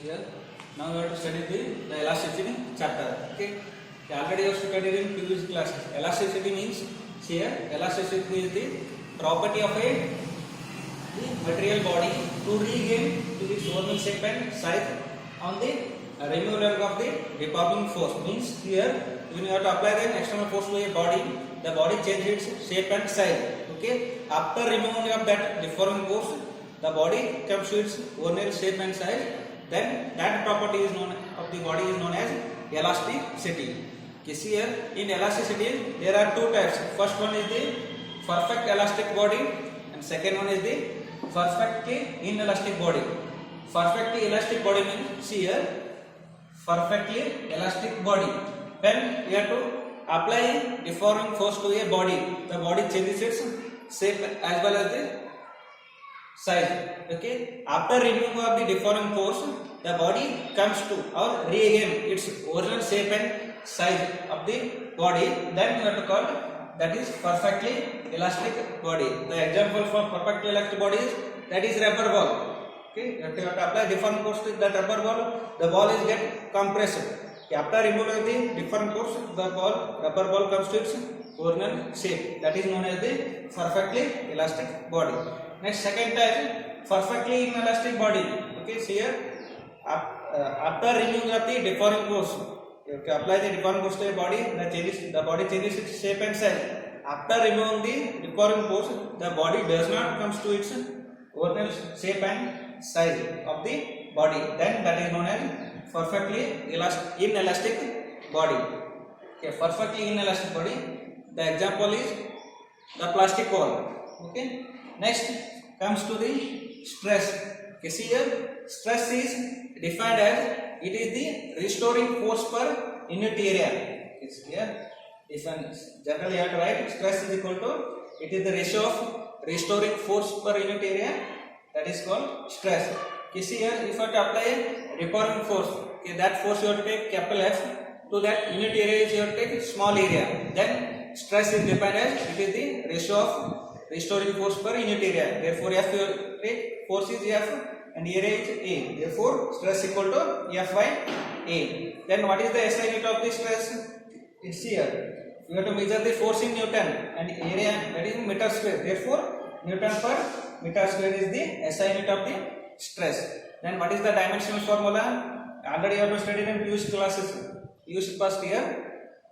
Here, now we have to study the elasticity chapter. Okay, already you have studied in previous classes. Elasticity means here elasticity is the property of a the material body to regain to its original shape and size on the removal of the deforming force. Means here when you have to apply the external force to a body, the body changes its shape and size. Okay, after removing of that deforming force, the body comes to its original shape and size. Then that property is known of the body is known as elasticity. Here in elasticity there are two types. First one is the perfect elastic body and second one is the perfectly inelastic body. Perfectly elastic body means here perfectly elastic body. When we have to apply deforming force to a body, the body changes its shape as well as the size. Okay, after removing of the deforming force, the body comes to or regain its original shape and size of the body. Then we have to call that is perfectly elastic body. The example for perfectly elastic body is that is rubber ball. Okay, you have to apply deforming force to that rubber ball. The ball is get compressed. Okay, after removing the deforming force, the rubber ball comes to its original shape. That is known as the perfectly elastic body. Next, second type, perfectly inelastic body. Okay, so here after removing of the deforming force, you have to apply the deforming force to a body. The body changes its shape and size. After removing the deforming force, the body does not come to its original shape and size of the body. Then that is known as perfectly inelastic body. Okay, perfectly inelastic body. The example is the plastic ball. Okay. Next comes to the stress. Okay, see here stress is defined as it is the restoring force per unit area. It's here. Generally you have to write stress is equal to it is the ratio of restoring force per unit area, that is called stress. Okay, see here if you have to apply a deforming force, okay, that force you have to take capital F, to that unit area you have to take small area. Then stress is defined as it is the ratio of restoring force per unit area. Therefore, F you take force is F and area is A. Therefore, stress equal to F by A. Then what is the SI unit of the stress? It's here. You have to measure the force in Newton and area, that is meter square. Therefore, Newton per meter square is the SI unit of the stress. Then what is the dimensional formula? Already you have to study in previous classes. Use first year.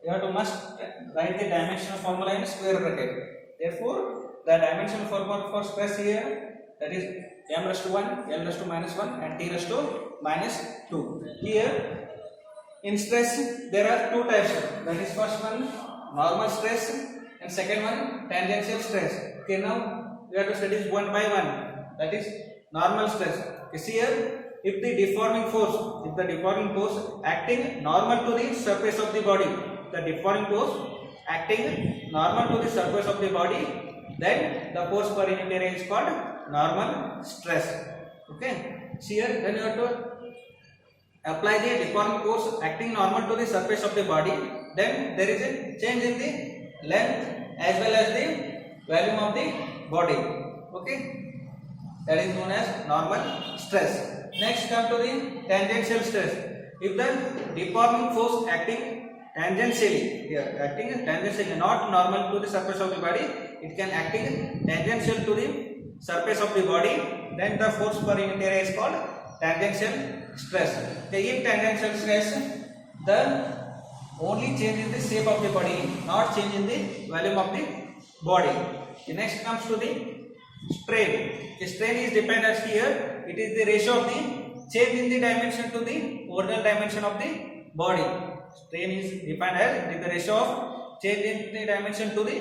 You have to must write the dimensional formula in square bracket. Therefore, the dimensional formula for stress here, that is m raised to 1, l raised to -1 and t raised to -2. Here in stress there are two types. That is first one normal stress and second one tangential stress. Okay, now we have to study one by one. That is normal stress. Okay, see here if the deforming force acting normal to the surface of the body, the deforming force acting normal to the surface of the body, then the force per unit area is called normal stress. Okay, see here then you have to apply the deforming force acting normal to the surface of the body, then there is a change in the length as well as the volume of the body. Okay, that is known as normal stress. Next come to the tangential stress. If the deforming force acting tangentially, not normal to the surface of the body, it can acting tangential to the surface of the body, then the force per unit area is called tangential stress. In tangential stress, the only change in the shape of the body, not change in the volume of the body. The next comes to the strain. The strain is defined as here, it is the ratio of the change in the dimension to the original dimension of the body. Strain is defined as it is the ratio of change in the dimension to the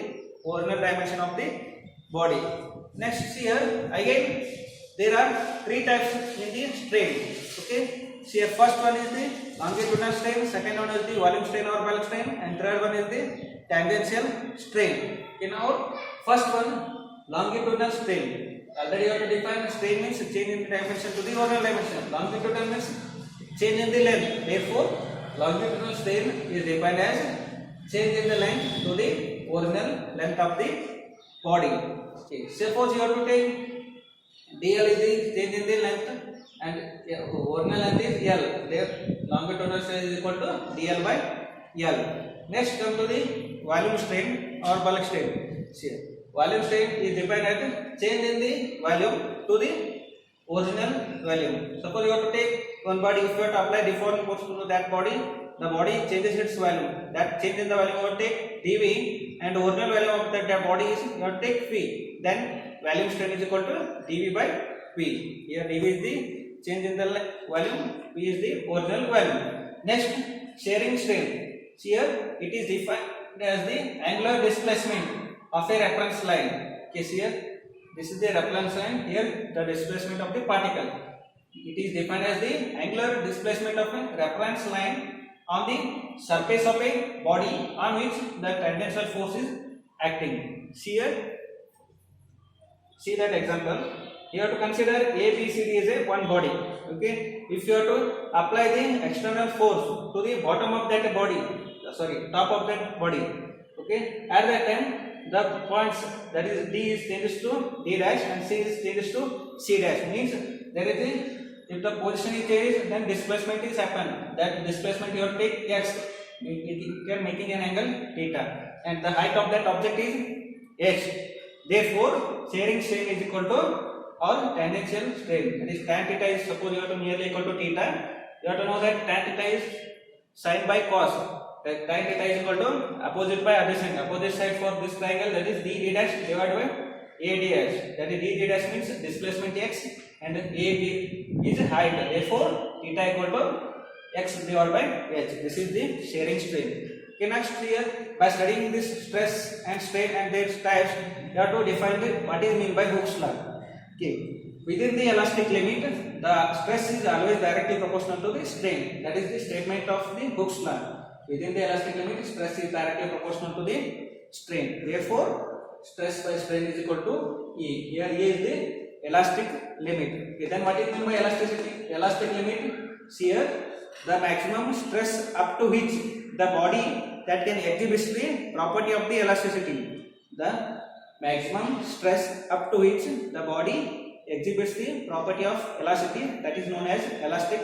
original dimension of the body. Next here again there are three types in the strain. Okay, see first one is the longitudinal strain, second one is the volume strain or bulk strain, and third one is the tangential strain. In our first one, longitudinal strain, already you have to define strain means change in the dimension to the original dimension. Longitudinal means change in the length. Therefore, longitudinal strain is defined as change in the length to the original length of the body. Okay, suppose you have to take dl is the change in the length and original length is L. Their longitudinal strain is equal to dl by L. Next come to the volume strain or bulk strain. See, volume strain is defined as change in the volume to the original volume. Suppose you have to take one body, if you have to apply deforming force to that body, the body changes its volume. That change in the volume you have to take dV, and original value of that body is you have to take V. Then volume strain is equal to dV by V. Here dV is the change in the volume, V is the original volume. Next, shearing strain. Here it is defined as the angular displacement of a reference line. Okay, here this is the reference line. Here the displacement of the particle. It is defined as the angular displacement of a reference line on the surface of a body on which the tangential force is acting. Here, see that example. You have to consider A, B, C, D as a one body. Okay, if you have to apply the external force to the bottom of that body, top of that body. Okay, at that time the points, that is D is changes to D dash and C is changes to C dash. Means there is a, if the position is changed, then displacement is happen. That displacement you have to take x. You are making an angle theta, and the height of that object is h. Therefore, shearing strain is equal to or tangential strain. That is tan theta is, suppose you have to nearly equal to theta. You have to know that tan theta is sine by cos. That tan theta is equal to opposite by adjacent. Opposite side for this triangle, that is d dash divided by a dash. That is d dash means displacement x and a is height. Therefore, theta equal to x divided by h. This is the shearing strain. Okay, next here, by studying this stress and strain and their types, you have to define what is meant by Hooke's law. Okay, within the elastic limit, the stress is always directly proportional to the strain. That is the statement of the Hooke's law. Within the elastic limit, stress is directly proportional to the strain. Therefore, stress by strain is equal to E. Here E is the elastic limit. Okay, then what is meant by elasticity? Elastic limit, here the maximum stress up to which the body that can exhibit the property of the elasticity. The maximum stress up to which the body exhibits the property of elasticity, that is known as elastic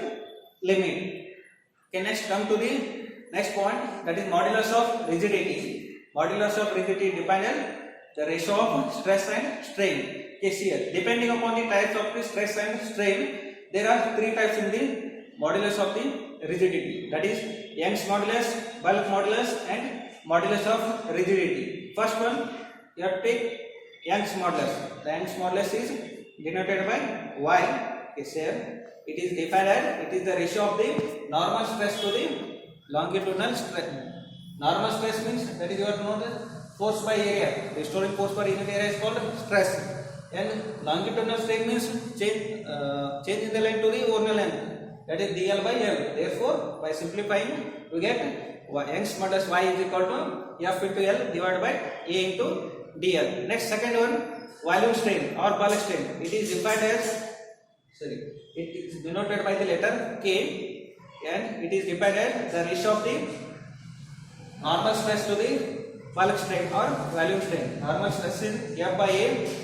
limit. Okay, next come to the next point, that is modulus of rigidity. Modulus of rigidity defined as the ratio of stress and strain. Okay, here depending upon the types of the stress and strain, there are three types in the modulus of the rigidity. That is Young's modulus, bulk modulus, and modulus of rigidity. First one, you have to take Young's modulus. The Young's modulus is denoted by Y. Okay, here it is defined as it is the ratio of the normal stress to the longitudinal stress. Normal stress means, that is you have to know the force by area. Restoring force per unit area is called stress. And longitudinal strain means change in the length to the original length. That is dl by L. Therefore, by simplifying, we get Young's modulus Y is equal to F into L divided by A into dl. Next, second one, volume strain or bulk strain. It is defined as, it is denoted by the letter K, and it is defined as the ratio of the normal stress to the bulk strain or volume strain. Normal stress is F by A,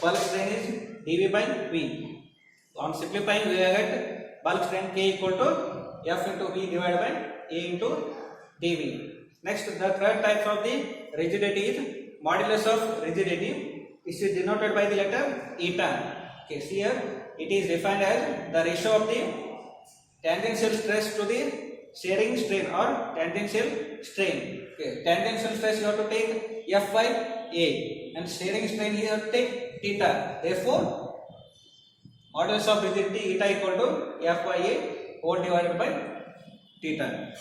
bulk strain is dV by V. On simplifying, we get bulk strain K equal to F into V divided by A into dV. Next, the third type of the rigidity is modulus of rigidity. It is denoted by the letter eta. Okay, here it is defined as the ratio of the tangential stress to the shearing strain or tangential strain. Okay, tangential stress you have to take F by A, and shearing strain you have to take theta. Therefore, modulus of rigidity eta equal to F by A whole divided by theta.